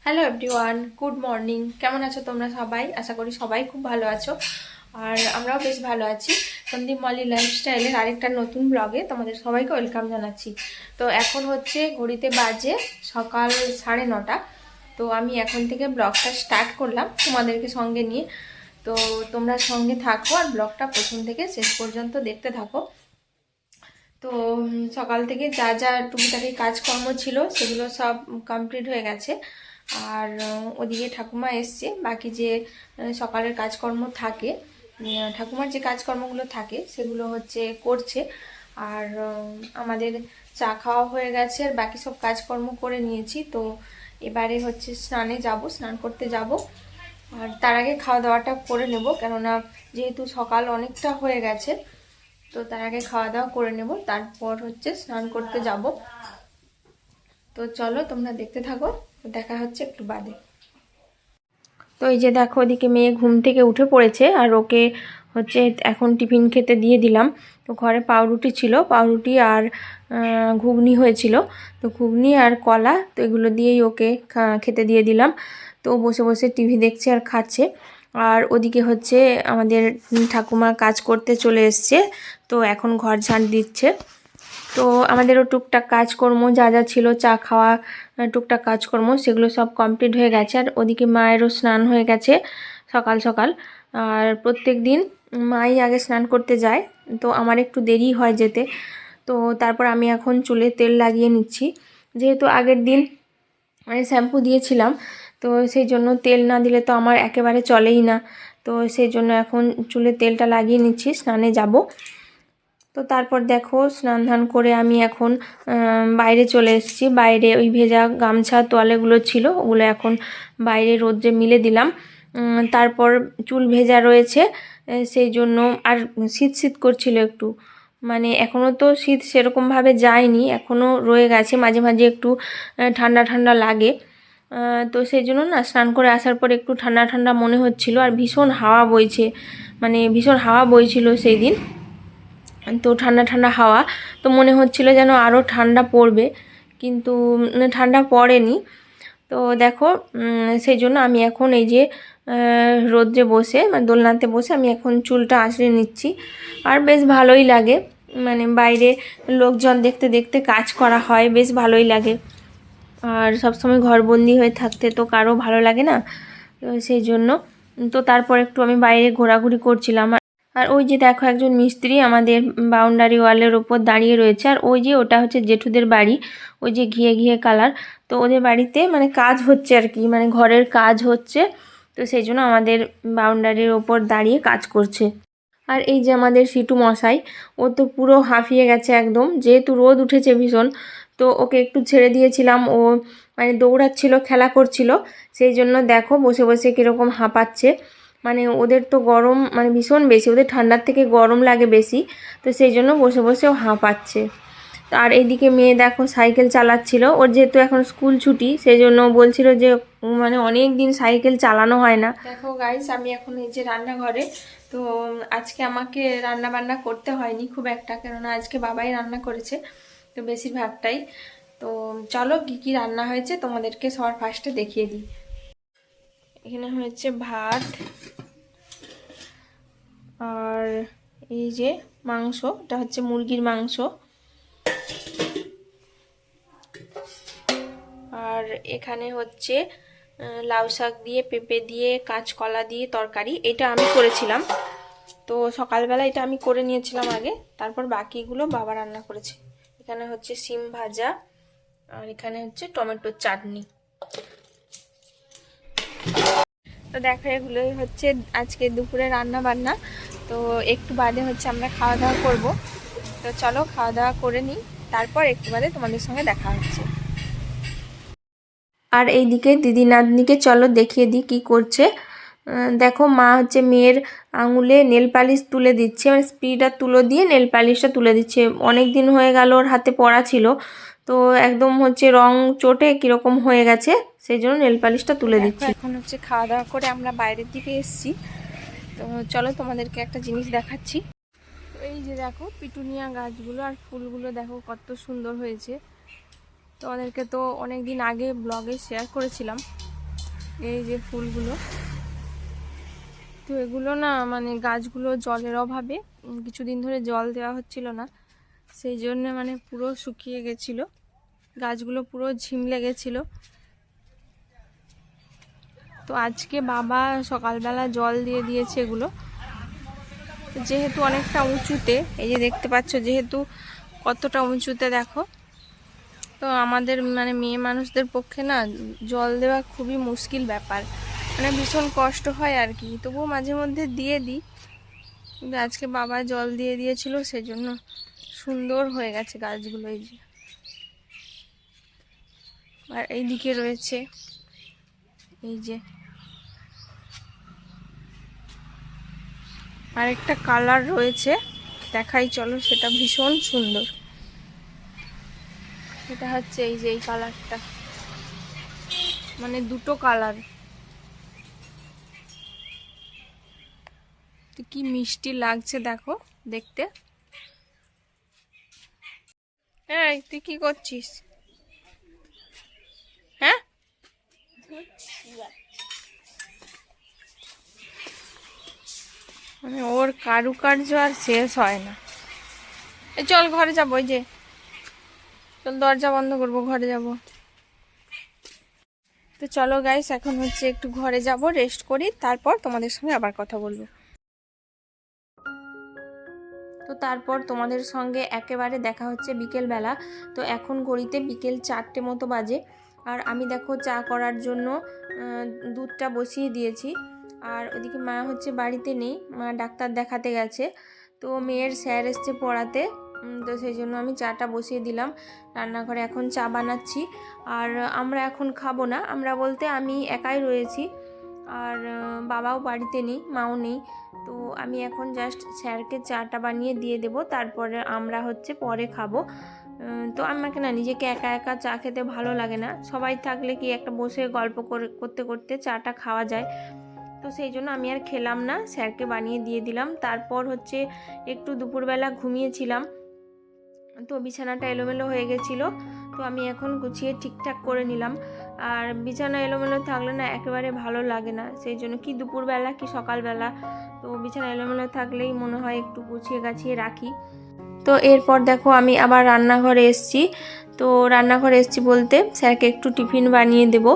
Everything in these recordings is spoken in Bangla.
Hello everyone, good morning. কেমন আছো তোমরা সবাই? আশা করি সবাই খুব ভালো আছো, আর আমরাও বেশ ভালো আছি। সন্দীপ মল্লিক লাইফস্টাইলের আরেকটা নতুন ব্লগে তোমাদের সবাইকে ওয়েলকাম জানাচ্ছি। তো এখন হচ্ছে ঘড়িতে বাজে সকাল 9:30। তো আমি এখন থেকে ব্লগটা স্টার্ট করলাম তোমাদেরকে সঙ্গে নিয়ে। তো তোমরা সঙ্গে থাকো আর ব্লগটা প্রথম থেকে শেষ পর্যন্ত দেখতে থাকো। তো সকাল থেকে যা যা টুকিটাকি কাজকর্ম ছিল সেগুলো সব কমপ্লিট হয়ে গেছে। আর ওদিকে ঠাকুমা এসছে, বাকি যে সকালের কাজকর্ম থাকে, ঠাকুমার যে কাজকর্মগুলো থাকে সেগুলো হচ্ছে করছে। আর আমাদের চা খাওয়া হয়ে গেছে, আর বাকি সব কাজকর্ম করে নিয়েছি। তো এবারে হচ্ছে স্নান করতে যাব। আর তার আগে খাওয়া দাওয়াটা করে নেব, কেননা যেহেতু সকাল অনেকটা হয়ে গেছে। তো তার আগে খাওয়া দাওয়া করে নেব, তারপর হচ্ছে স্নান করতে যাব। তো চলো তোমরা দেখতে থাকো, দেখা হচ্ছে একটু বাদে। তো এই যে দেখো, ওদিকে মেয়ে ঘুম থেকে উঠে পড়েছে, আর ওকে হচ্ছে এখন টিফিন খেতে দিয়ে দিলাম। তো ঘরে পাউরুটি ছিল, পাউরুটি আর ঘুগনি হয়েছিল। তো ঘুগনি আর কলা, তো এগুলো দিয়েই ওকে খেতে দিয়ে দিলাম। তো বসে বসে টিভি দেখছে আর খাচ্ছে। আর ওদিকে হচ্ছে আমাদের ঠাকুমা কাজ করতে চলে এসছে, তো এখন ঘর ঝাঁট দিচ্ছে। তো আমাদেরও টুকটাক কাজকর্ম যা যা ছিল, চা খাওয়া, টুকটাক কাজকর্ম সেগুলো সব কমপ্লিট হয়ে গেছে। আর ওদিকে মায়েরও স্নান হয়ে গেছে সকাল সকাল। আর প্রত্যেক দিন মাই আগে স্নান করতে যায়, তো আমার একটু দেরি হয় যেতে। তো তারপর আমি এখন চুলে তেল লাগিয়ে নিচ্ছি, যেহেতু আগের দিন মানে শ্যাম্পু দিয়েছিলাম, তো সেই জন্য তেল না দিলে তো আমার একেবারে চলেই না। তো সেই জন্য এখন চুলে তেলটা লাগিয়ে নিচ্ছি, স্নানে যাব। তো তারপর দেখো, স্নান ধান করে আমি এখন বাইরে চলে এসেছি। বাইরে ওই ভেজা গামছা তোয়ালেগুলো ছিল, ওগুলো এখন বাইরে রোদ্রে মিলে দিলাম। তারপর চুল ভেজা রয়েছে, সেই জন্য আর শীত শীত করছিল একটু। মানে এখনও তো শীত সেরকমভাবে যায়নি, এখনও রয়ে গেছে, মাঝে মাঝে একটু ঠান্ডা ঠান্ডা লাগে। তো সেই জন্য না, স্নান করে আসার পর একটু ঠান্ডা ঠান্ডা মনে হচ্ছিল। আর ভীষণ হাওয়া বইছে, মানে ভীষণ হাওয়া বইছিল সেই দিন। তো ঠান্ডা ঠান্ডা হাওয়া, তো মনে হচ্ছিল যেন আরও ঠান্ডা পড়বে, কিন্তু ঠান্ডা পড়েনি। তো দেখো, সেই জন্য আমি এখন এই যে রোদ্রে বসে, মানে দোলনাতে বসে আমি এখন চুলটা আঁচড়ে নিচ্ছি। আর বেশ ভালোই লাগে, মানে বাইরে লোকজন দেখতে দেখতে কাজ করা হয়, বেশ ভালোই লাগে। আর সবসময় ঘরবন্দি হয়ে থাকতে তো কারো ভালো লাগে না, তো সেই জন্য। তো তারপর একটু আমি বাইরে ঘোরাঘুরি করছিলাম। আর ওই যে দেখো, একজন মিস্ত্রি আমাদের বাউন্ডারি ওয়ালের ওপর দাঁড়িয়ে রয়েছে। আর ওই যে ওটা হচ্ছে জেঠুদের বাড়ি, ওই যে ঘিয়ে ঘিয়ে কালার। তো ওদের বাড়িতে মানে কাজ হচ্ছে আর কি, মানে ঘরের কাজ হচ্ছে। তো সেই জন্য আমাদের বাউন্ডারির ওপর দাঁড়িয়ে কাজ করছে। আর এই যে আমাদের সিটু মশাই, ও তো পুরো হাঁফিয়ে গেছে একদম, যেহেতু রোদ উঠেছে ভীষণ। তো ওকে একটু ছেড়ে দিয়েছিলাম, ও মানে দৌড়াচ্ছিল, খেলা করছিল। সেই জন্য দেখো বসে বসে কীরকম হাঁপাচ্ছে। মানে ওদের তো গরম মানে ভীষণ বেশি, ওদের ঠান্ডার থেকে গরম লাগে বেশি। তো সেই জন্য বসে বসেও হাঁপাচ্ছে। আর এইদিকে মেয়ে দেখো সাইকেল চালাচ্ছিল, ওর যেহেতু এখন স্কুল ছুটি, সেই জন্য বলছিল যে মানে অনেক দিন সাইকেল চালানো হয় না। দেখো গাইস, আমি এখন এই যে রান্নাঘরে। তো আজকে আমাকে রান্না বান্না করতে হয়নি খুব একটা, কেননা আজকে বাবাই রান্না করেছে তো বেশিরভাগটাই। তো চলো কী কী রান্না হয়েছে তোমাদেরকে সবার ফার্স্টে দেখিয়ে দিই। এখানে হয়েছে ভাত, আর এই যে মাংস, এটা হচ্ছে মুরগির মাংস। আর এখানে হচ্ছে লাউ শাক দিয়ে, পেঁপে দিয়ে, কাঁচকলা দিয়ে তরকারি, এটা আমি করেছিলাম। তো সকালবেলা এটা আমি করে নিয়েছিলাম আগে, তারপর বাকিগুলো বাবা রান্না করেছে। এখানে হচ্ছে শিম ভাজা, আর এখানে হচ্ছে টমেটোর চাটনি। তো দেখো, এগুলোই হচ্ছে আজকে দুপুরে রান্না বান্না। তো একটু বাদে হচ্ছে আমরা খাওয়া দাওয়া করব। তো চলো খাওয়া দাওয়া করে নিই, তারপর একটু বাদে তোমাদের সঙ্গে দেখা হচ্ছে। আর এইদিকে দিদি নাতনিকে চলো দেখিয়ে দিই কী করছে। দেখো, মা হচ্ছে মেয়ের আঙুলে নেল পালিশ তুলে দিচ্ছে, মানে স্পিডটা তুলো দিয়ে নেল পালিশটা তুলে দিচ্ছে। অনেক দিন হয়ে গেল ওর হাতে পড়া ছিল, তো একদম হচ্ছে রং চটে কীরকম হয়ে গেছে, সেই জন্য নেল পালিশটা তুলে দিচ্ছি। এখন হচ্ছে খাওয়া দাওয়া করে আমরা বাইরের দিকে এসেছি। তো চলো তোমাদেরকে একটা জিনিস দেখাচ্ছি। এই যে দেখো পিটুনিয়া গাছগুলো আর ফুলগুলো দেখো কত সুন্দর হয়েছে। তোমাদেরকে তো অনেক দিন আগে ব্লগে শেয়ার করেছিলাম এই যে ফুলগুলো। তো এগুলো না মানে গাছগুলো জলের অভাবে কিছুদিন ধরে জল দেওয়া হচ্ছিল না, সেই জন্য মানে পুরো শুকিয়ে গেছিলো গাছগুলো, পুরো ঝিমলে গেছিলো। তো আজকে বাবা সকালবেলা জল দিয়ে দিয়েছে এগুলো। যেহেতু অনেকটা উঁচুতে, এই যে দেখতে পাচ্ছ যেহেতু কতটা উঁচুতে দেখো, তো আমাদের মানে মেয়ে মানুষদের পক্ষে না জল দেওয়া খুবই মুশকিল ব্যাপার, মানে ভীষণ কষ্ট হয় আর কি। তবুও মাঝে মধ্যে দিয়ে দিই, কিন্তু আজকে বাবা জল দিয়ে দিয়েছিল সেজন্য সুন্দর হয়ে গেছে গাছগুলো। এই যে আর এইদিকে রয়েছে এই যে আরেকটা কালার রয়েছে, দেখাই চলো, সেটা ভীষণ সুন্দর। এটা হচ্ছে এই যে এই কালারটা, মানে দুটো কালার, তো কি মিষ্টি লাগছে দেখো দেখতে। এই তুই কি করছিস? হ্যাঁ, মানে ওর কারুকার্য আর শেষ হয় না। এই চল ঘরে যাবো, ওই যে চল দরজা বন্ধ করবো, ঘরে যাব। তো চলো গাইস, এখন হচ্ছে একটু ঘরে যাব, রেস্ট করি, তারপর তোমাদের সঙ্গে আবার কথা বলবো। তো তারপর তোমাদের সঙ্গে একেবারে দেখা হচ্ছে বিকেলবেলা। তো এখন ঘড়িতে বিকেল 4টে মতো বাজে, আর আমি দেখো চা করার জন্য দুধটা বসিয়ে দিয়েছি। আর ওদিকে মা হচ্ছে বাড়িতে নেই, মা ডাক্তার দেখাতে গেছে। তো মেয়ের স্যার এসছে পড়াতে, তো সেই জন্য আমি চাটা বসিয়ে দিলাম রান্নাঘরে। এখন চা বানাচ্ছি, আর আমরা এখন খাবো না, আমরা বলতে আমি একাই রয়েছি, আর বাবাও বাড়িতে নেই, মাও নেই। তো আমি এখন জাস্ট স্যারকে চাটা বানিয়ে দিয়ে দেবো, তারপরে আমরা হচ্ছে পরে খাবো। তো আমাকে না নিজেকে একা একা চা খেতে ভালো লাগে না, সবাই থাকলে কি একটা বসে গল্প করতে করতে চাটা খাওয়া যায়। তো সেই জন্য আমি আর খেলাম না, স্যারকে বানিয়ে দিয়ে দিলাম। তারপর হচ্ছে একটু দুপুরবেলা ঘুমিয়েছিলাম, তো বিছানাটা এলোমেলো হয়ে গেছিলো, তো আমি এখন গুছিয়ে ঠিকঠাক করে নিলাম। আর বিছানা এলোমেলো থাকলে না একেবারে ভালো লাগে না, সেই জন্য কি দুপুরবেলা কি সকালবেলা, তো বিছানা এলোমেলো থাকলেই মনে হয় একটু গুছিয়ে গাছিয়ে রাখি। তো এরপর দেখো আমি আবার রান্নাঘরে এসেছি। তো রান্নাঘরে এসেছি বলতে স্যারকে একটু টিফিন বানিয়ে দেব।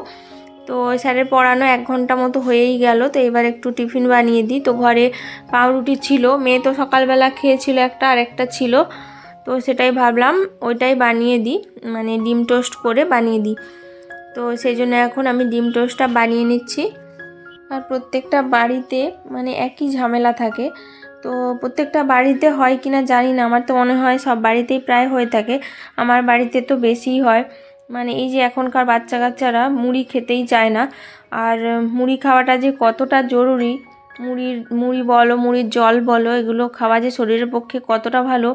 তো স্যারের পড়ানো 1 ঘন্টা মতো হয়েই গেল, তো এবার একটু টিফিন বানিয়ে দিই। তো ঘরে পাউরুটি ছিল, মেয়ে তো সকালবেলা খেয়েছিল একটা, আর একটা ছিল, তো সেটাই ভাবলাম ওইটাই বানিয়ে দিই, মানে ডিম টোস্ট করে বানিয়ে দিই। তো সেই জন্য এখন আমি ডিম টোস্টটা বানিয়ে নিচ্ছি। আর প্রত্যেকটা বাড়িতে মানে একই ঝামেলা থাকে, তো প্রত্যেকটা বাড়িতে হয় কিনা জানি না, আমার তো মনে হয় সব বাড়িতেই প্রায় হয়ে থাকে, আমার বাড়িতে তো বেশিই হয়। মানে এই যে এখনকার বাচ্চা কাচ্চারা মুড়ি খেতেই চায় না, আর মুড়ি খাওয়াটা যে কতটা জরুরি, মুড়ি বলো, মুড়ির জল বলো, এগুলো খাওয়া যে শরীরের পক্ষে কতটা ভালো,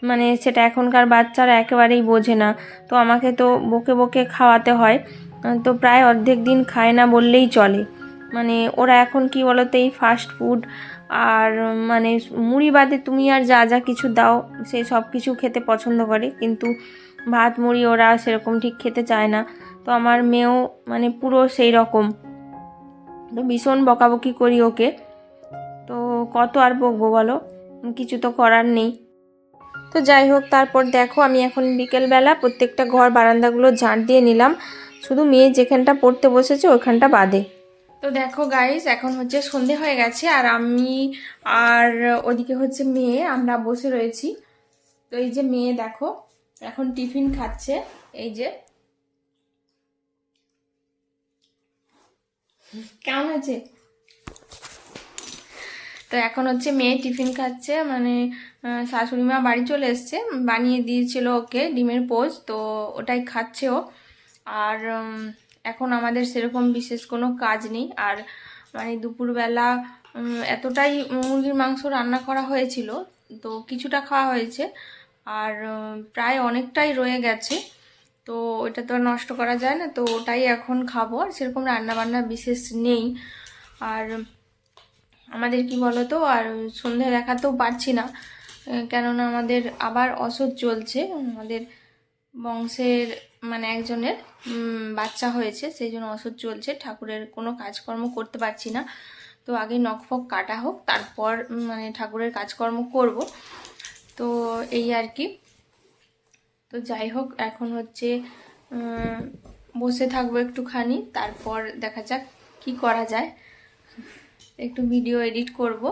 মানে সেটা এখনকার বাচ্চারা একেবারেই বোঝে না। তো আমাকে তো বকে বকে খাওয়াতে হয়, তো প্রায় অর্ধেক দিন খায় না বললেই চলে। মানে ওরা এখন কি বলতো, এই ফাস্ট ফুড আর মানে মুড়ি বাদে তুমি আর যা যা কিছু দাও সে সব কিছু খেতে পছন্দ করে, কিন্তু ভাত মুড়ি ওরা সেরকম ঠিক খেতে চায় না। তো আমার মেয়েও মানে পুরো সেই রকম, তো ভীষণ বকাবকি করি ওকে। তো কত আর বকবো বলো, কিছু তো করার নেই। তো যাই হোক, তারপর দেখো আমি এখন বিকেলবেলা প্রত্যেকটা ঘর বারান্দাগুলো ঝাঁট দিয়ে নিলাম, শুধু মেয়ে যেখানটা পড়তে বসেছে ওইখানটা বাদে। তো দেখো গাইস, এখন হচ্ছে সন্ধে হয়ে গেছে, আর আমি আর ওদিকে হচ্ছে মেয়ে, আমরা বসে রয়েছি। তো এই যে মেয়ে দেখো এখন টিফিন খাচ্ছে, এই যে কেমন হয়েছে। তো এখন হচ্ছে মেয়ে টিফিন খাচ্ছে, মানে শাশুড়ি মা বাড়ি চলে এসছে, বানিয়ে দিয়েছিল ওকে ডিমের পোস্ট, তো ওটাই খাচ্ছে ও। আর এখন আমাদের সেরকম বিশেষ কোনো কাজ নেই, আর মানে দুপুরবেলা এতটাই মুরগির মাংস রান্না করা হয়েছিল, তো কিছুটা খাওয়া হয়েছে, আর প্রায় অনেকটাই রয়ে গেছে, তো ওইটা তো নষ্ট করা যায় না, তো ওটাই এখন খাবো, আর সেরকম রান্না বান্না বিশেষ নেই। আর আমাদের কি বলতো, আর সন্ধে দেখাতেও পারছি না, কেননা আমাদের আবার অসুখ চলছে, আমাদের বংশের মানে একজনের বাচ্চা হয়েছে, সেই জন্য ওষুধ চলছে, ঠাকুরের কোনো কাজকর্ম করতে পারছি না। তো আগে নখ ফখ কাটা হোক, তারপর মানে ঠাকুরের কাজকর্ম করব। তো এই আর কি। তো যাই হোক, এখন হচ্ছে বসে থাকবো একটুখানি, তারপর দেখা যাক কি করা যায়। একটু ভিডিও এডিট করব।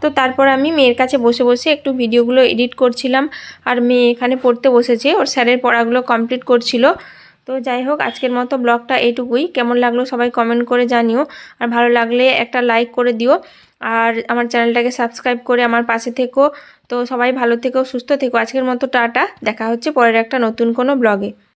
তো তারপর আমি মেয়ের কাছে বসে বসে একটু ভিডিওগুলো এডিট করছিলাম, আর মেয়ে এখানে পড়তে বসেছে, ওর স্যারের পড়াগুলো কমপ্লিট করছিল। তো যাই হোক, আজকের মতো ব্লগটা এইটুকুই। কেমন লাগলো সবাই কমেন্ট করে জানিও, আর ভালো লাগলে একটা লাইক করে দিও, আর আমার চ্যানেলটাকে সাবস্ক্রাইব করে আমার পাশে থেকো। তো সবাই ভালো থেকো, সুস্থ থেকো। আজকের মতো টাটা, দেখা হচ্ছে পরের একটা নতুন কোনো ব্লগে।